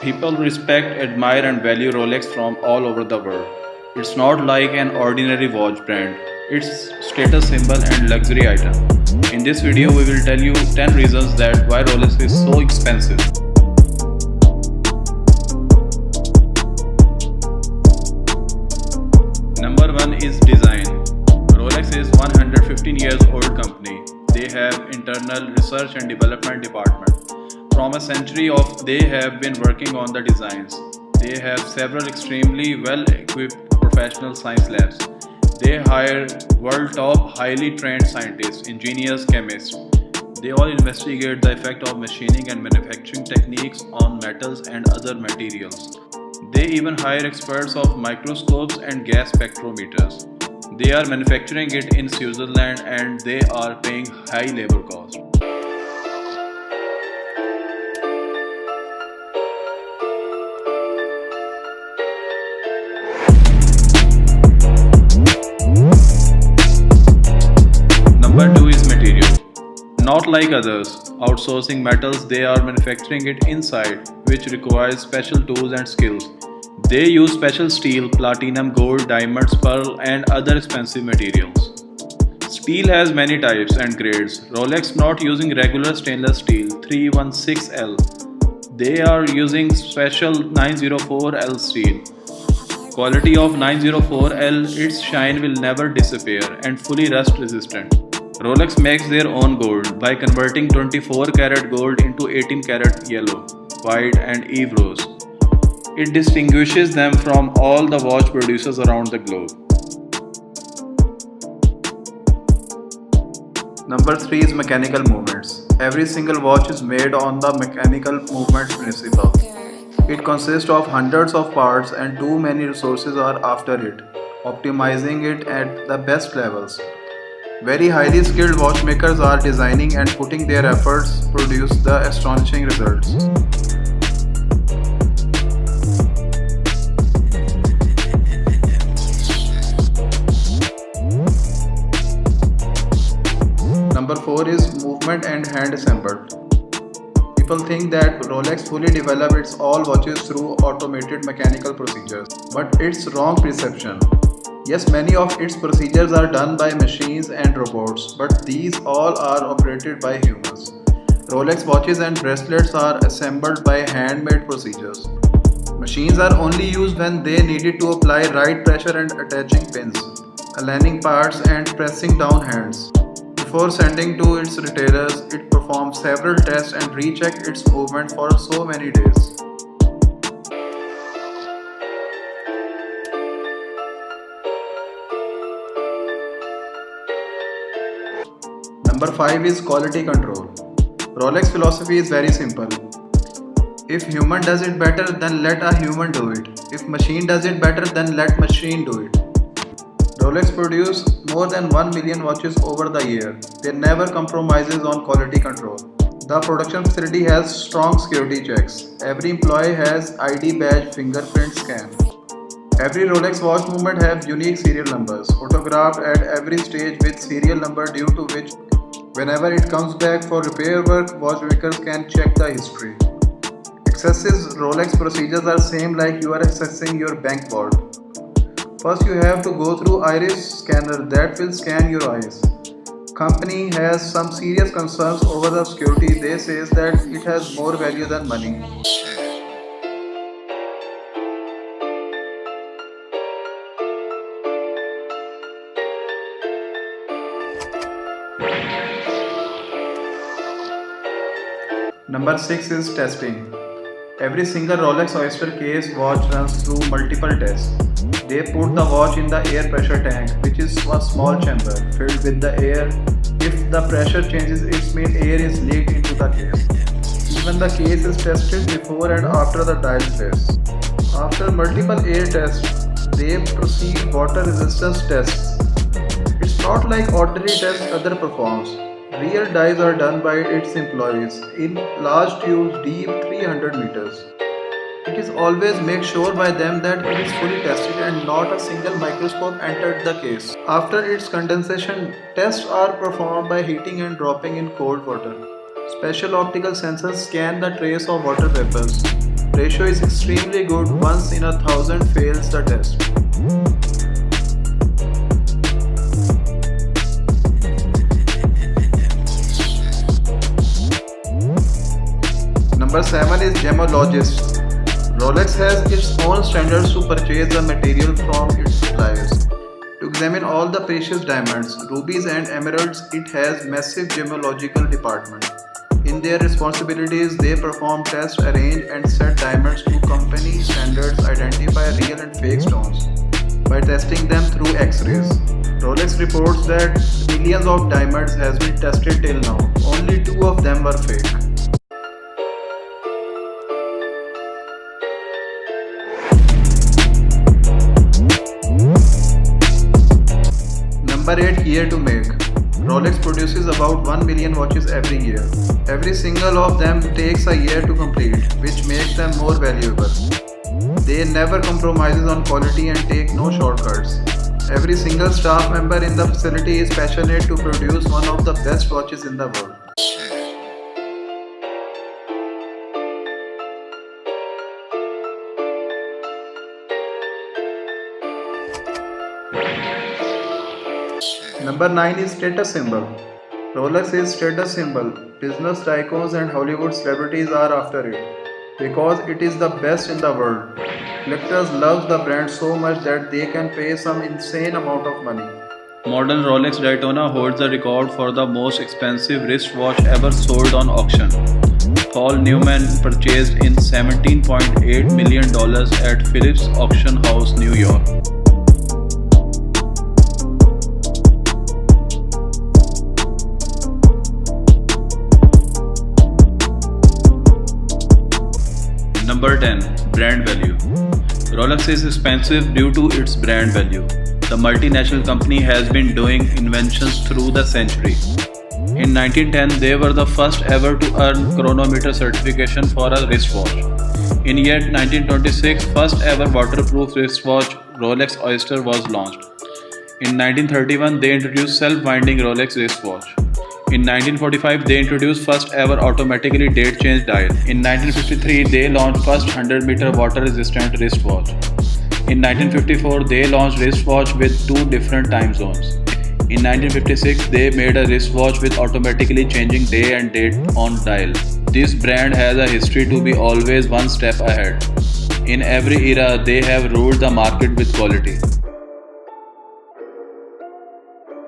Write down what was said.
People respect, admire, and value Rolex from all over the world. It's not like an ordinary watch brand, it's status symbol and luxury item. In this video, we will tell you 10 reasons that why Rolex is so expensive. Number 1 is design. Rolex is 115 years old company. They have internal research and development department. From a century of they have been working on the designs. They have several extremely well equipped professional science labs. They hire world top highly trained scientists, engineers, chemists. They all investigate the effect of machining and manufacturing techniques on metals and other materials. They even hire experts of microscopes and gas spectrometers. They are manufacturing it in Switzerland and they are paying high labor costs. Number 2 is material. Not like others, outsourcing metals, they are manufacturing it inside, which requires special tools and skills. They use special steel, platinum, gold, diamonds, pearl, and other expensive materials. Steel has many types and grades. Rolex not using regular stainless steel 316L. They are using special 904L steel. Quality of 904L, its shine will never disappear and fully rust resistant. Rolex makes their own gold by converting 24 karat gold into 18 karat yellow, white and Eve rose. It distinguishes them from all the watch producers around the globe. Number 3 is mechanical movements. Every single watch is made on the mechanical movement principle. It consists of hundreds of parts and too many resources are after it, optimizing it at the best levels. Very highly skilled watchmakers are designing and putting their efforts to produce the astonishing results. Number 4 is movement and hand assembled. People think that Rolex fully develops its all watches through automated mechanical procedures, but it's wrong perception. Yes, many of its procedures are done by machines and robots, but these all are operated by humans. Rolex watches and bracelets are assembled by handmade procedures. Machines are only used when they needed to apply right pressure and attaching pins, aligning parts and pressing down hands. Before sending to its retailers, it performs several tests and recheck its movement for so many days. Number 5 is quality control. Rolex philosophy is very simple. If human does it better, then let a human do it. If machine does it better, then let machine do it. Rolex produce more than 1 million watches over the year. They never compromises on quality control. The production facility has strong security checks. Every employee has ID badge fingerprint scan. Every Rolex watch movement have unique serial numbers, photographed at every stage with serial number due to which whenever it comes back for repair work, watchmakers can check the history. Accesses Rolex procedures are same like you are accessing your bank vault. First you have to go through iris scanner that will scan your eyes. Company has some serious concerns over the security. They says that it has more value than money. Number 6 is testing. Every single Rolex Oyster case watch runs through multiple tests. They put the watch in the air pressure tank, which is a small chamber filled with the air. If the pressure changes, it means air is leaked into the case. Even the case is tested before and after the dial test. After multiple air tests, they proceed water resistance tests. It's not like ordinary tests other performs. Real dives are done by its employees in large tubes deep 300 meters. It is always made sure by them that it is fully tested and not a single microscope entered the case. After its condensation, tests are performed by heating and dropping in cold water. Special optical sensors scan the trace of water vapors. Ratio is extremely good, once in 1,000 fails the test. Number 7 is gemologist. Rolex has its own standards to purchase the material from its suppliers. To examine all the precious diamonds, rubies and emeralds, it has massive gemological department. In their responsibilities, they perform tests, arrange and set diamonds to company standards, identify real and fake stones by testing them through X-rays. Rolex reports that millions of diamonds has been tested till now. Only 2 of them were fake. Number 8, year to make. Rolex produces about 1 million watches every year. Every single of them takes a year to complete, which makes them more valuable. They never compromises on quality and take no shortcuts. Every single staff member in the facility is passionate to produce one of the best watches in the world. Number 9 is status symbol. Rolex is status symbol. Business tycoons and Hollywood celebrities are after it because it is the best in the world. Collectors love the brand so much that they can pay some insane amount of money. Modern Rolex Daytona holds the record for the most expensive wristwatch ever sold on auction. Paul Newman purchased in $17.8 million at Phillips Auction House, New York. Number 10. Brand value. Rolex is expensive due to its brand value. The multinational company has been doing inventions through the century. In 1910, they were the first ever to earn chronometer certification for a wristwatch. In year 1926, first ever waterproof wristwatch Rolex Oyster was launched. In 1931, they introduced self-winding Rolex wristwatch. In 1945, they introduced first ever automatically date change dial. In 1953, they launched first 100-meter water resistant wristwatch. In 1954, they launched wristwatch with 2 different time zones. In 1956, they made a wristwatch with automatically changing day and date on dial. This brand has a history to be always one step ahead. In every era, they have ruled the market with quality.